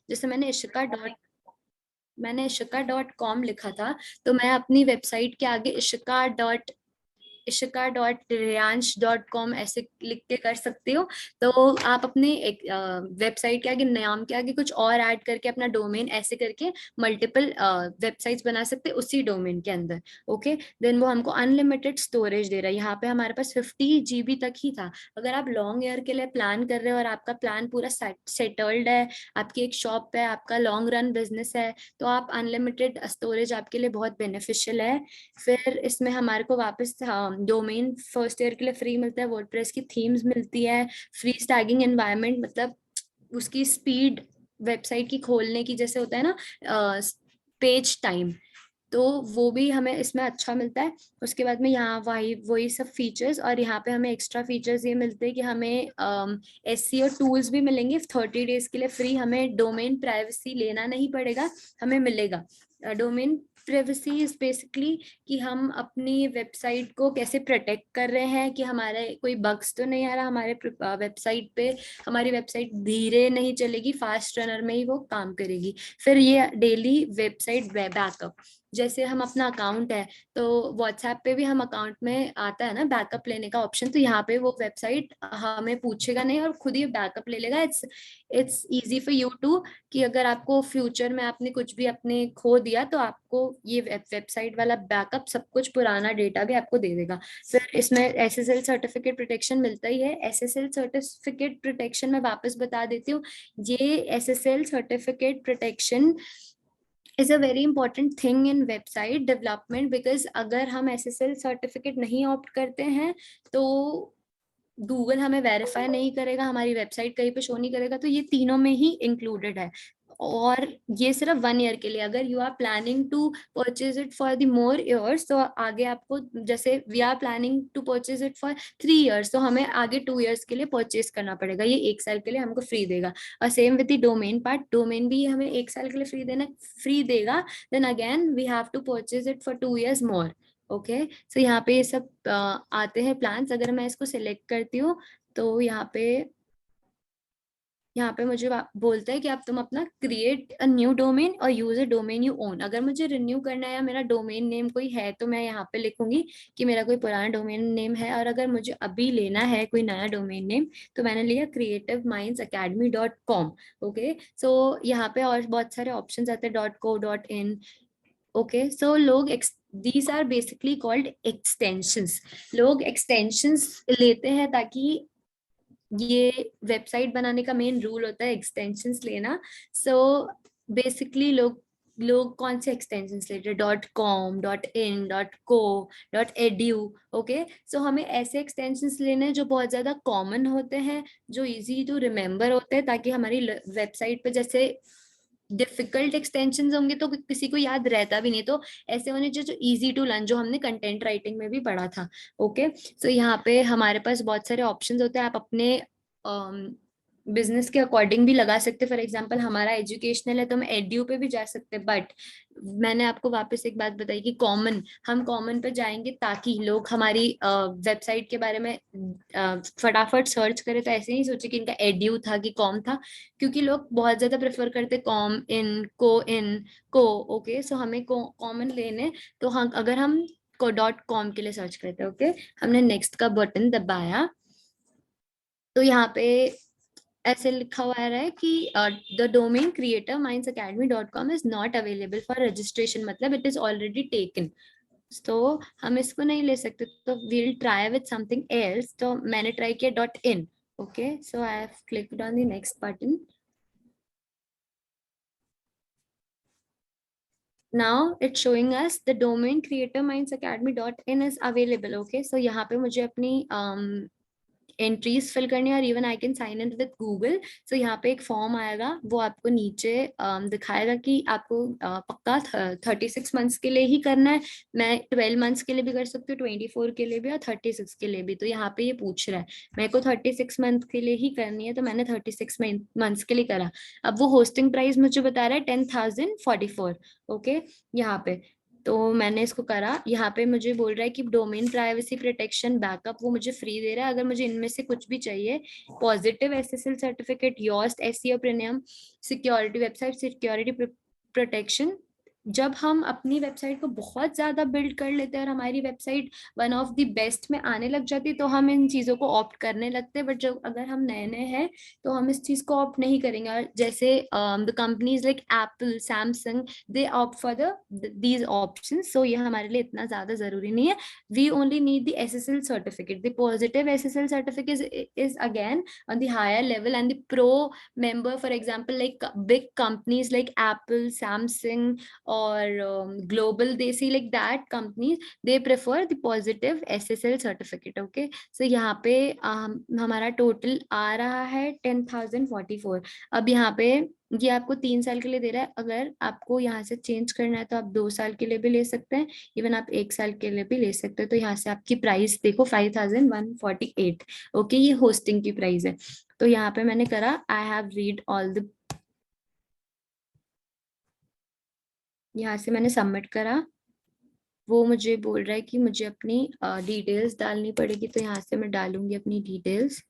जैसे मैंने इशिका.com लिखा था, तो मैं अपनी वेबसाइट के आगे इशिका.रियांश.com ऐसे लिख के कर सकती हो। तो आप अपने एक वेबसाइट के आगे, नाम के आगे कुछ और ऐड करके अपना डोमेन ऐसे करके मल्टीपल वेबसाइट्स बना सकते हैं उसी डोमेन के अंदर। ओके, देन वो हमको अनलिमिटेड स्टोरेज दे रहा है। यहाँ पे हमारे पास 50 GB तक ही था। अगर आप लॉन्ग ईयर के लिए प्लान कर रहे हो और आपका प्लान पूरा सेटल्ड है, आपकी एक शॉप है, आपका लॉन्ग रन बिजनेस है, तो आप अनलिमिटेड स्टोरेज आपके लिए बहुत बेनिफिशियल है। फिर इसमें हमारे को वापस डोमेन फर्स्ट ईयर के लिए फ्री मिलता है, वर्डप्रेस की थीम्स मिलती है, फ्री टैगिंग एनवायरनमेंट, मतलब उसकी स्पीड वेबसाइट की खोलने की जैसे होता है ना, पेज टाइम, तो वो भी हमें इसमें अच्छा मिलता है। उसके बाद में यहाँ वही वही सब फीचर्स, और यहाँ पे हमें एक्स्ट्रा फीचर्स ये मिलते हैं कि हमें SEO टूल्स भी मिलेंगे 30 डेज के लिए फ्री। हमें डोमेन प्राइवेसी लेना नहीं पड़ेगा, हमें मिलेगा। डोमेन प्राइवेसी इज बेसिकली कि हम अपनी वेबसाइट को कैसे प्रोटेक्ट कर रहे हैं, कि हमारे कोई बग्स तो नहीं आ रहा हमारे वेबसाइट पे, हमारी वेबसाइट धीरे नहीं चलेगी, फास्ट रनर में ही वो काम करेगी। फिर ये डेली वेबसाइट बैकअप, जैसे हम अपना अकाउंट है तो व्हाट्सएप पे भी हम अकाउंट में आता है ना बैकअप लेने का ऑप्शन, तो यहाँ पे वो वेबसाइट हमें पूछेगा नहीं और खुद ही बैकअप ले लेगा। It's easy for you too, कि अगर आपको फ्यूचर में आपने कुछ भी अपने खो दिया तो आपको ये वेबसाइट वाला बैकअप सब कुछ पुराना डेटा भी आपको दे देगा। फिर इसमें SSL सर्टिफिकेट प्रोटेक्शन मिलता ही है। SSL सर्टिफिकेट प्रोटेक्शन मैं वापस बता देती हूँ, ये SSL certificate protection is a very important thing in website development, because अगर हम SSL सर्टिफिकेट नहीं ऑप्ट करते हैं तो गूगल हमें वेरीफाई नहीं करेगा, हमारी वेबसाइट कहीं पे शो नहीं करेगा। तो ये तीनों में ही इंक्लूडेड है। और ये सिर्फ 1 ईयर के लिए, अगर you are planning to purchase it for the more years तो आगे आपको, जैसे we are planning to purchase it for 3 years, तो हमें आगे 2 ईयर्स के लिए परचेज करना पड़ेगा। ये 1 साल के लिए हमको फ्री देगा। और same with the domain part, domain भी हमें 1 साल के लिए फ्री देगा। Then again we have to purchase it for 2 years more. Okay, so यहाँ पे ये सब आते हैं प्लान्स। अगर मैं इसको सिलेक्ट करती हूँ तो यहाँ पे मुझे बोलता है कि आप तुम अपना क्रिएट अ न्यू डोमेन और use a domain you own. अगर मुझे रिन्यू करना है या मेरा डोमेन नेम कोई है तो मैं यहाँ पे लिखूंगी कि मेरा कोई पुराना डोमेन नेम है, और अगर मुझे अभी लेना है कोई नया डोमेन नेम तो मैंने लिया creativemindsacademy.com। ओके, सो यहाँ पे और बहुत सारे ऑप्शन आते हैं, .co.in। ओके, सो लोग these are basically called extensions. लोग एक्सटेंशंस लेते हैं ताकि, ये वेबसाइट बनाने का मेन रूल होता है एक्सटेंशंस लेना। सो बेसिकली लोग लोग कौन से एक्सटेंशंस लेते हैं, .com, .in, .co, .edu। Okay, so हमें ऐसे एक्सटेंशंस लेने हैं जो बहुत ज्यादा कॉमन होते हैं, जो इजी टू रिमेम्बर होते हैं, ताकि हमारी वेबसाइट पे जैसे डिफिकल्ट एक्सटेंशंस होंगे तो किसी को याद रहता भी नहीं, तो ऐसे होने चाहिए जो इजी टू लर्न, जो हमने कंटेंट राइटिंग में भी पढ़ा था। ओके, सो यहाँ पे हमारे पास बहुत सारे ऑप्शंस होते हैं, आप अपने बिजनेस के अकॉर्डिंग भी लगा सकते हैं। फॉर एग्जांपल हमारा एजुकेशनल है तो हम एड्यू पे भी जा सकते हैं, बट मैंने आपको वापस एक बात बताई कि हम कॉमन पे जाएंगे ताकि लोग हमारी वेबसाइट के बारे में फटाफट सर्च करें, तो ऐसे नहीं सोचे कि इनका एड्यू था कि कॉम था, क्योंकि लोग बहुत ज्यादा प्रेफर करते कॉम इन को। ओके, सो हमें कॉमन लेने, तो हम अगर हम .com के लिए सर्च करते हैं, ओके, हमने नेक्स्ट का बटन दबाया तो यहाँ पे ऐसे लिखा हुआ है कि the domain creatormindsacademy.com is not available for registration, मतलब इट इज ऑलरेडी टेकन। तो हम इसको नहीं ले सकते, तो we'll try with something else. तो मैंने ट्राई किया .in। Okay, so I have clicked on the next button. Now it's showing us the domain creatormindsacademy.in is available. Okay, so यहाँ पे मुझे अपनी एंट्रीज फिल करनी है, और even I can sign in with Google. So यहाँ पे एक फॉर्म आएगा, वो आपको नीचे दिखाएगा कि आपको पक्का 36 मंथ्स के लिए ही करना है। मैं 12 मंथ्स के लिए भी कर सकती हूँ, 24 के लिए भी और 36 के लिए भी। तो यहाँ पे ये पूछ रहा है, मेरे को 36 मंथ के लिए ही करनी है, तो मैंने 36 मंथ्स के लिए करा। अब वो होस्टिंग प्राइस मुझे बता रहा है 10,044। ओके, यहाँ पे तो मैंने इसको करा। यहाँ पे मुझे बोल रहा है कि डोमेन प्राइवेसी प्रोटेक्शन बैकअप वो मुझे फ्री दे रहा है। अगर मुझे इनमें से कुछ भी चाहिए, positive SSL certificate, Yoast, SEO premium, security, website security protection, जब हम अपनी वेबसाइट को बहुत ज्यादा बिल्ड कर लेते हैं और हमारी website one of the best में आने लग जाती है, तो हम इन चीजों को ऑप्ट करने लगते हैं। बट जब अगर हम नए नए हैं तो हम इस चीज को ऑप्ट नहीं करेंगे। और जैसे the companies like Apple, Samsung, they opt for the these option, so ये हमारे लिए इतना ज्यादा जरूरी नहीं है। We only need the SSL certificate. The positive SSL certificate is again on the higher level, and the pro member, for example, like big companies like Apple, Samsung, or global, they see like that companies, they prefer the positive SSL certificate. Okay, so यहाँ पे हमारा total आ रहा है 10,044। अब यहाँ पे ये आपको 3 साल के लिए दे रहा है। अगर आपको यहाँ से चेंज करना है तो आप 2 साल के लिए भी ले सकते हैं, इवन आप 1 साल के लिए भी ले सकते हैं। तो यहाँ से आपकी प्राइस देखो 5,148। ओके, ये होस्टिंग की प्राइस है। तो यहाँ पे मैंने करा I have read all the, यहाँ से मैंने सबमिट करा। वो मुझे बोल रहा है कि मुझे अपनी डिटेल्स डालनी पड़ेगी, तो यहाँ से मैं डालूंगी अपनी डिटेल्स।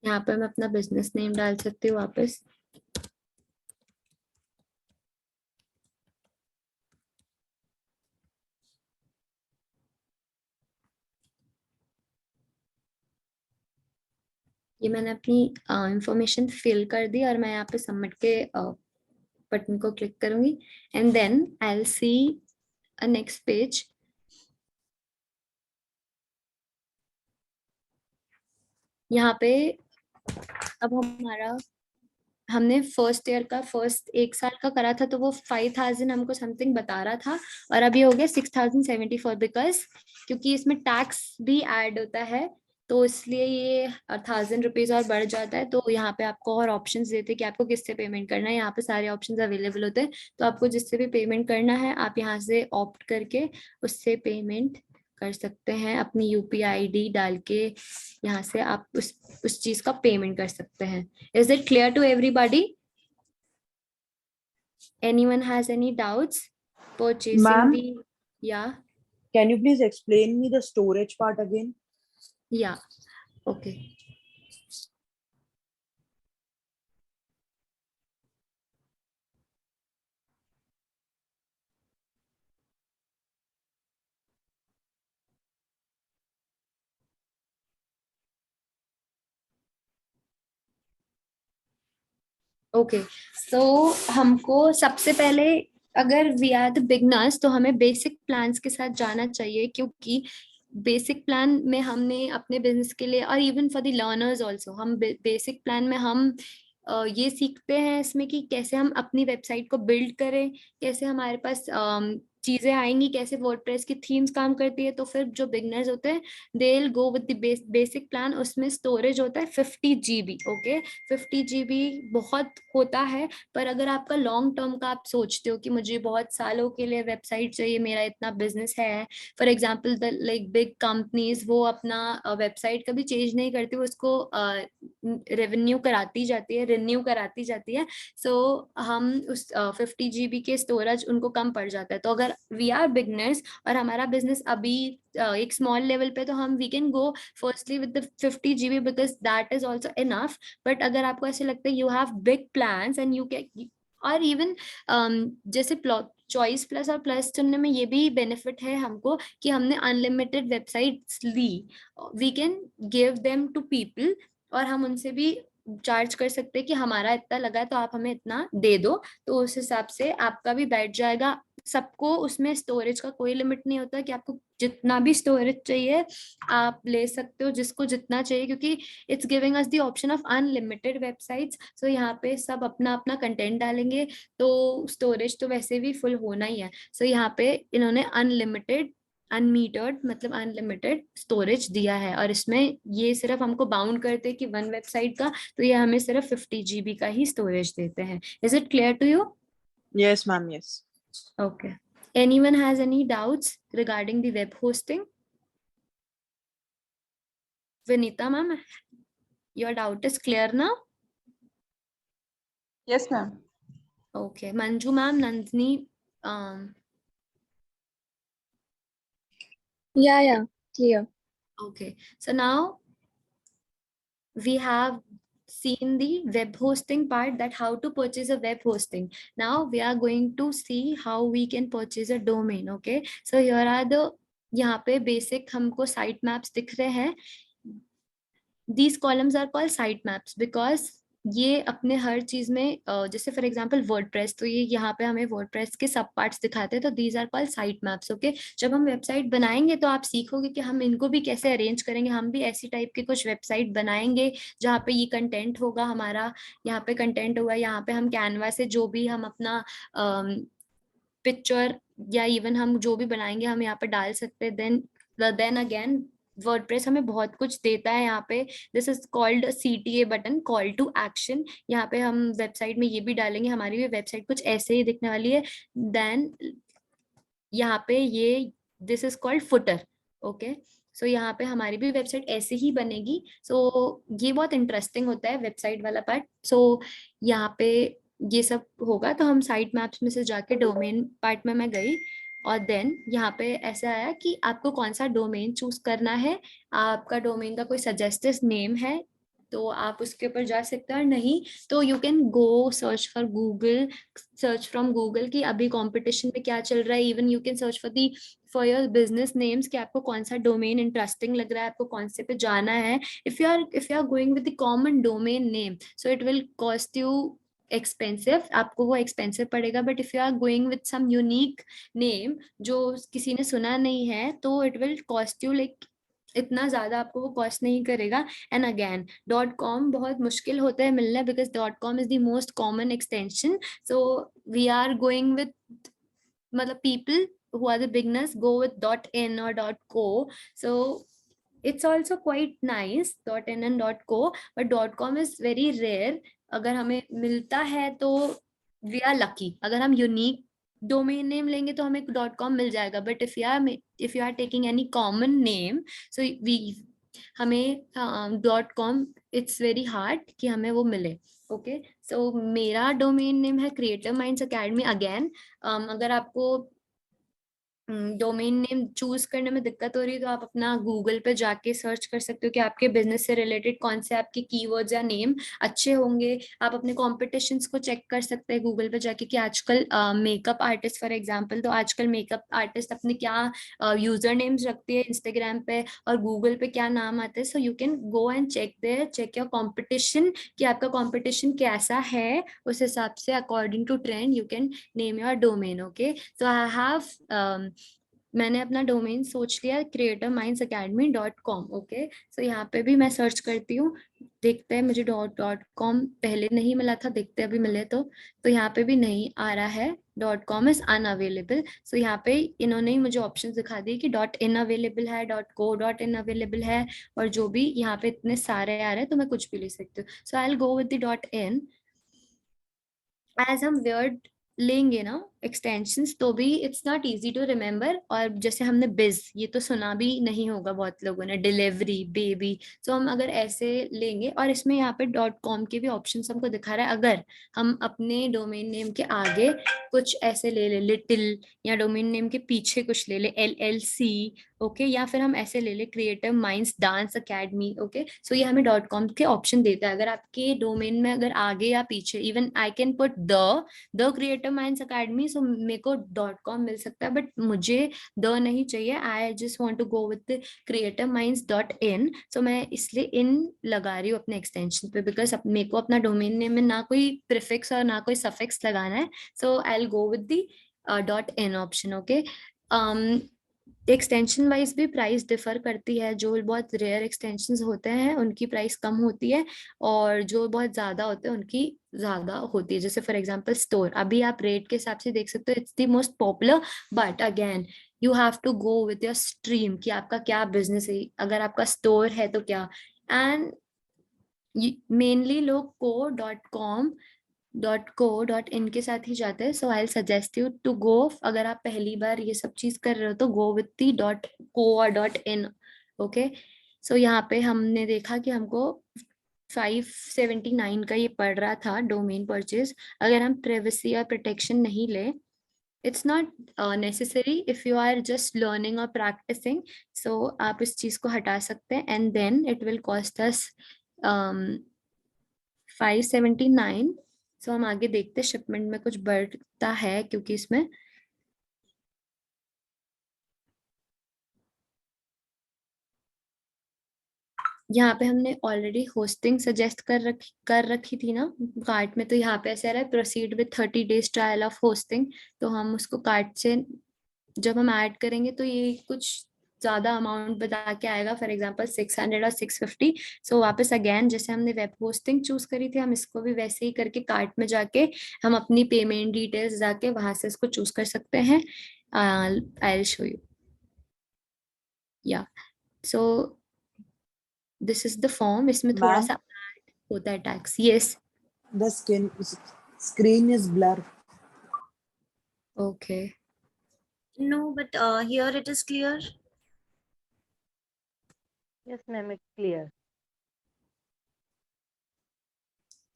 यहाँ पे मैं अपना बिजनेस नेम डाल सकती हूँ वापस। ये मैंने अपनी इंफॉर्मेशन फिल कर दी और मैं यहाँ पे सबमिट के बटन को क्लिक करूंगी, and then I will see a next page. यहाँ पे अब हमारा, हमने फर्स्ट ईयर का फर्स्ट 1 साल का करा था, तो वो 5,000 हमको समथिंग बता रहा था, और अभी हो गया 6,074, बिकॉज क्योंकि इसमें टैक्स भी ऐड होता है, तो इसलिए ये 1,000 रुपीज और बढ़ जाता है। तो यहाँ पे आपको और ऑप्शंस देते हैं कि आपको किससे पेमेंट करना है। यहाँ पे सारे ऑप्शंस अवेलेबल होते हैं, तो आपको जिससे भी पेमेंट करना है आप यहाँ से ऑप्ट करके उससे पेमेंट कर सकते हैं। अपनी यूपीआई आईडी डाल के यहाँ से आप उस चीज का पेमेंट कर सकते हैं। Is it clear to everybody? Anyone has any doubts? Purchasing Ma'am, the, yeah, can you please explain me the storage part again? yeah, okay. Okay, so हमको सबसे पहले, अगर वी आर द बिगनर्स, तो हमें basic plans के साथ जाना चाहिए, क्योंकि बेसिक प्लान में हमने अपने बिजनेस के लिए, और even for the learners also, हम बेसिक प्लान में हम ये सीखते हैं इसमें कि कैसे हम अपनी वेबसाइट को बिल्ड करें, कैसे हमारे पास चीजें आएंगी, कैसे वर्डप्रेस की थीम्स काम करती है। तो फिर जो बिगनर्स होते हैं they will go with the basic plan. उसमें स्टोरेज होता है 50 GB। ओके, 50 GB बहुत होता है, पर अगर आपका लॉन्ग टर्म का आप सोचते हो कि मुझे बहुत सालों के लिए वेबसाइट चाहिए, मेरा इतना बिजनेस है, for example the like big companies, वो अपना वेबसाइट कभी चेंज नहीं करती, वो उसको रेवेन्यू कराती जाती है, रिन्यू कराती जाती है। सो हम उस 50 GB के स्टोरेज उनको कम पड़ जाता है। तो अगर वी आर बिगनर्स और हमारा बिजनेस अभी एक स्मॉल लेवल पे, तो हम we can go firstly with the 50 GB, because that is also enough. But अगर आपको ऐसे लगता है you have big plans and you can, और इवन जैसे चॉइस प्लस और प्लस चुनने में ये भी बेनिफिट है हमको कि हमने अनलिमिटेड वेबसाइट्स ली, we can give them to people, और हम उनसे भी चार्ज कर सकते हैं कि हमारा इतना लगा है तो आप हमें इतना दे दो। तो उस हिसाब से आपका भी बैठ जाएगा। सबको उसमें स्टोरेज का कोई लिमिट नहीं होता कि आपको जितना भी स्टोरेज चाहिए आप ले सकते हो, जिसको जितना चाहिए, क्योंकि it's giving us the option of unlimited websites. So यहाँ पे सब अपना अपना कंटेंट डालेंगे, तो स्टोरेज तो वैसे भी फुल होना ही है। सो यहाँ पे इन्होंने अनलिमिटेड अनमीटर्ड मतलब अनलिमिटेड स्टोरेज दिया है, और इसमें ये सिर्फ हमको बाउंड करते हैं कि वन वेबसाइट का, तो ये हमें सिर्फ 50 GB का ही स्टोरेज देते हैं. Is it clear to you? Yes, ma'am. Yes. Okay. Anyone has any doubts regarding the web hosting? Vinita ma'am, your doubt is clear now? Yes, ma'am. Okay. Manju ma'am, Nandini, Yeah, clear. okay. So now we have seen the web hosting part, that how to purchase a web hosting. Now we are going to see how we can purchase a domain. Okay. So here are the, यहाँ पे basic हमको site maps दिख रहे हैं. These columns are called site maps because ये अपने हर चीज में जैसे फॉर एग्जांपल वर्डप्रेस, तो ये यहाँ पे हमें वर्डप्रेस के सब पार्ट्स दिखाते हैं, तो these are called site maps. Okay. जब हम वेबसाइट बनाएंगे तो आप सीखोगे कि हम इनको भी कैसे अरेंज करेंगे. हम भी ऐसी टाइप के कुछ वेबसाइट बनाएंगे जहाँ पे ये कंटेंट होगा हमारा, यहाँ पे कंटेंट होगा, यहाँ पे हम कैनवा से जो भी हम अपना पिक्चर या इवन हम जो भी बनाएंगे हम यहाँ पे डाल सकते हैं. देन अगेन वर्डप्रेस हमें बहुत कुछ देता है यहाँ पे. This is called CTA button, call to action. यहाँ पे हम वेबसाइट में ये भी डालेंगे, हमारी भी वेबसाइट कुछ ऐसे ही दिखने वाली है. देन यहाँ पे ये this is called footer. Okay. So यहाँ पे हमारी भी वेबसाइट ऐसे ही बनेगी. सो ये बहुत इंटरेस्टिंग होता है वेबसाइट वाला पार्ट. सो यहाँ पे ये सब होगा. तो हम साइट मैप्स में से जाके डोमेन पार्ट में मैं गई, और देन यहाँ पे ऐसा आया कि आपको कौन सा डोमेन चूज करना है. आपका डोमेन का कोई सजेस्टेड नेम है तो आप उसके ऊपर जा सकते हैं, और नहीं तो you can go search for Google, search from Google कि अभी कंपटीशन में क्या चल रहा है. Even you can search for your business names कि आपको कौन सा डोमेन इंटरेस्टिंग लग रहा है, आपको कौन से पे जाना है. If you are going with the common domain name, so it will cost you expensive, आपको वो एक्सपेंसिव पड़ेगा. But if you are going with some unique name जो किसी ने सुना नहीं है, तो it will cost you like इतना ज्यादा आपको वो कॉस्ट नहीं करेगा. एंड अगेन .com बहुत मुश्किल होता है मिलना, because .com is the most common extension. So we are going with, मतलब people who are the beginners go with .in or .co. So it's also quite nice .in and .co, but .com is very rare. अगर हमें मिलता है तो we are lucky. अगर हम unique domain name लेंगे तो हमें .com मिल जाएगा. But if you are taking any common name, so हमें .com it's very hard कि हमें वो मिले. ओके. सो मेरा डोमेन नेम है क्रिएटिव माइंड्स अकेडमी. अगेन अगर आपको डोमेन नेम चूज करने में दिक्कत हो रही है तो आप अपना गूगल पे जाके सर्च कर सकते हो कि आपके बिजनेस से रिलेटेड कौन से आपके कीवर्ड्स या नेम अच्छे होंगे. आप अपने कॉम्पिटिशन्स को चेक कर सकते हैं गूगल पे जाके कि आजकल मेकअप आर्टिस्ट फॉर एग्जांपल, तो आजकल मेकअप आर्टिस्ट अपने क्या यूजर नेम्स रखती है इंस्टाग्राम पे और गूगल पे क्या नाम आते हैं. So you can go and check there, check your competition कि आपका कॉम्पिटिशन कैसा है. उस हिसाब से according to trend you can name your domain. Okay. So I have मैंने अपना डोमेन सोच लिया creatormindsacademy.com. ओके. सो यहाँ पे भी मैं सर्च करती हूँ, देखते हैं मुझे .com पहले नहीं मिला था, देखते अभी मिले तो यहाँ पे भी नहीं आ रहा है. .com is unavailable. सो यहाँ पे इन्होंने ही मुझे ऑप्शन दिखा दिए कि .in अवेलेबल है, .co.in अवेलेबल है, और जो भी यहाँ पे इतने सारे आ रहे हैं तो मैं कुछ भी ले सकती हूँ. So I will go with the .in. As हम वर्ड लेंगे ना एक्सटेंशंस तो भी it's not easy to remember. और जैसे हमने बिज, ये तो सुना भी नहीं होगा बहुत लोगों ने, डिलीवरी, बेबी. तो हम अगर ऐसे लेंगे, और इसमें यहाँ पे .com के भी ऑप्शन हमको दिखा रहा है. अगर हम अपने डोमेन नेम के आगे कुछ ऐसे ले ले, लिटिल, या डोमेन नेम के पीछे कुछ ले ले, LLC. ओके. या फिर हम ऐसे ले ले creative minds dance academy. Okay. So ये हमें .com के ऑप्शन देता है. अगर आपके डोमेन में अगर आगे या पीछे, even I can put the creative minds academy, so मेरे को .com मिल सकता है. बट मुझे द नहीं चाहिए, I just want to go with creativeminds.in. सो मैं इसलिए इन लगा रही हूँ अपने एक्सटेंशन पे, बिकॉज मेरे को अपना डोमेन नेम में ना कोई प्रीफिक्स और ना कोई सफिक्स लगाना है. So I will go with the .in option. Okay. Extension wise भी प्राइस डिफर करती है. जो बहुत रेयर एक्सटेंशन होते हैं उनकी प्राइस कम होती है, और जो बहुत ज्यादा होते हैं उनकी ज्यादा होती है. जैसे फॉर एग्जांपल स्टोर, अभी आप रेट के हिसाब से देख सकते हो, it's the most popular. But again you have to go with your stream कि आपका क्या बिजनेस है, अगर आपका स्टोर है तो क्या। एंड मेनली लोग co.com.co.in के साथ ही जाते हैं। So I suggest you to go, अगर आप पहली बार ये सब चीज कर रहे हो तो गो विथ दी .co और .in। ओके, सो यहाँ पे हमने देखा कि हमको 579 का ये पड़ रहा था डोमेन परचेज। अगर हम प्राइवेसी और प्रोटेक्शन नहीं ले, it's not necessary if you are just learning और प्रैक्टिसिंग, सो आप इस चीज को हटा सकते हैं and then it will cost us 579। सो हम आगे देखते हैं शिपमेंट में कुछ बढ़ता है क्योंकि इसमें यहाँ पे हमने ऑलरेडी होस्टिंग सजेस्ट कर रखी थी ना कार्ट में। तो यहाँ पे ऐसा रहा है proceed with 30 days trial of hosting. तो हम उसको कार्ट से जब हम ऐड करेंगे तो ये कुछ ज्यादा अमाउंट बता के आएगा, फॉर एग्जांपल 600 और 650। सो वापस अगेन जैसे हमने वेब होस्टिंग चूज करी थी, हम इसको भी वैसे ही करके कार्ट में जाके हम अपनी पेमेंट डिटेल्स जाके वहां से इसको चूज कर सकते हैं। I will show you. या so this is the form. इसमें थोड़ा मैम, सा होता है tax. Yes. the screen is blur. Okay, No, but here it is clear. Yes, ma'am, it's clear.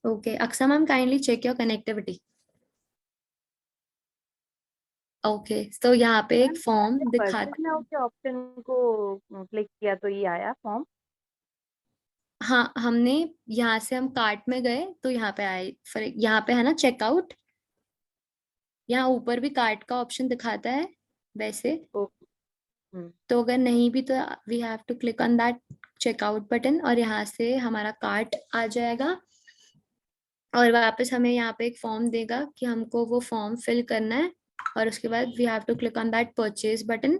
Okay Aqsa ma'am kindly check your connectivity. Okay, तो यहाँ पे एक फॉर्म दिखा, परचेज नाउ के ऑप्शन को क्लिक किया तो ये आया फॉर्म। हाँ हमने यहाँ से हम कार्ट में गए तो यहाँ पे आए, फिर यहाँ पे है ना चेकआउट, यहाँ ऊपर भी कार्ट का ऑप्शन दिखाता है वैसे। ओके। तो अगर नहीं भी तो we have to click on that checkout button और यहाँ से हमारा कार्ट आ जाएगा और वापस हमें यहाँ पे एक फॉर्म देगा कि हमको वो फॉर्म फिल करना है और उसके बाद we have to click on that purchase button.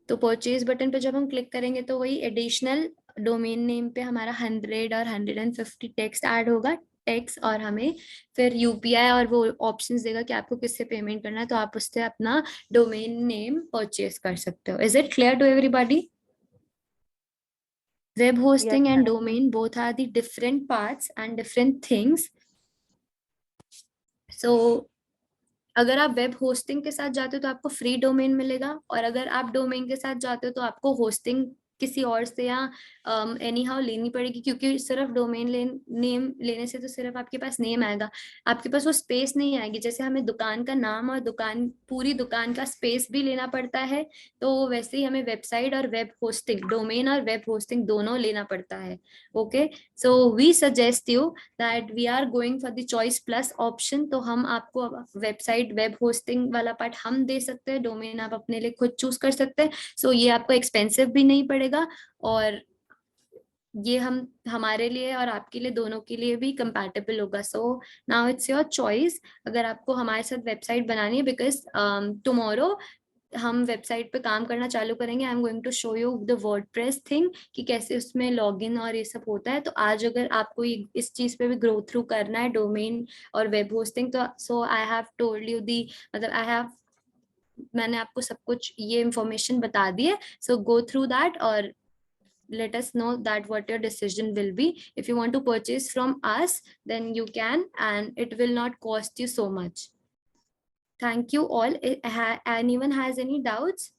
तो परचेज बटन पे जब हम क्लिक करेंगे तो वही एडिशनल डोमेन नेम पे हमारा 100 और 150 टेक्स्ट ऐड होगा टेक्स्ट, और हमें फिर यूपीआई और वो ऑप्शंस देगा कि आपको किससे पेमेंट करना है, तो आप उससे अपना डोमेन नेम परचेज कर सकते हो। Is it clear to everybody? Web hosting and domain both are the different parts and different things. So अगर आप वेब होस्टिंग के साथ जाते हो तो आपको फ्री डोमेन मिलेगा, और अगर आप डोमेन के साथ जाते हो तो आपको होस्टिंग किसी और से या एनी हाउ लेनी पड़ेगी, क्योंकि सिर्फ डोमेन नेम लेने से तो सिर्फ आपके पास नेम आएगा, आपके पास वो स्पेस नहीं आएगी। जैसे हमें दुकान का नाम और दुकान पूरी दुकान का स्पेस भी लेना पड़ता है, तो वैसे ही हमें वेबसाइट और वेब होस्टिंग, डोमेन और वेब होस्टिंग दोनों लेना पड़ता है। Okay, so we suggest you that we are going for the choice plus option. तो हम आपको वेबसाइट वेब होस्टिंग वाला पार्ट हम दे सकते हैं, डोमेन आप अपने लिए खुद चूज कर सकते हैं। सो ये आपको एक्सपेंसिव भी नहीं पड़ेगा और ये हम हमारे लिए और आपके लिए दोनों के लिए भी कंपैटिबल होगा। So now it's your choice अगर आपको हमारे साथ वेबसाइट बनानी है, बिकॉज टुमारो हम वेबसाइट पे काम करना चालू करेंगे। I am going to show you the WordPress thing कि कैसे उसमें लॉगिन और ये सब होता है। तो आज अगर आपको इस चीज पे भी ग्रो थ्रू करना है डोमेन और वेब होस्टिंग, तो सो आई हैव टोल्ड यू दी, मतलब मैंने आपको सब कुछ ये इंफॉर्मेशन बता दी है। सो गो थ्रू दैट और let us know that what your decision will be. If you want to purchase from us, then you can, and it will not cost you so much. Thank you all. Anyone has any doubts?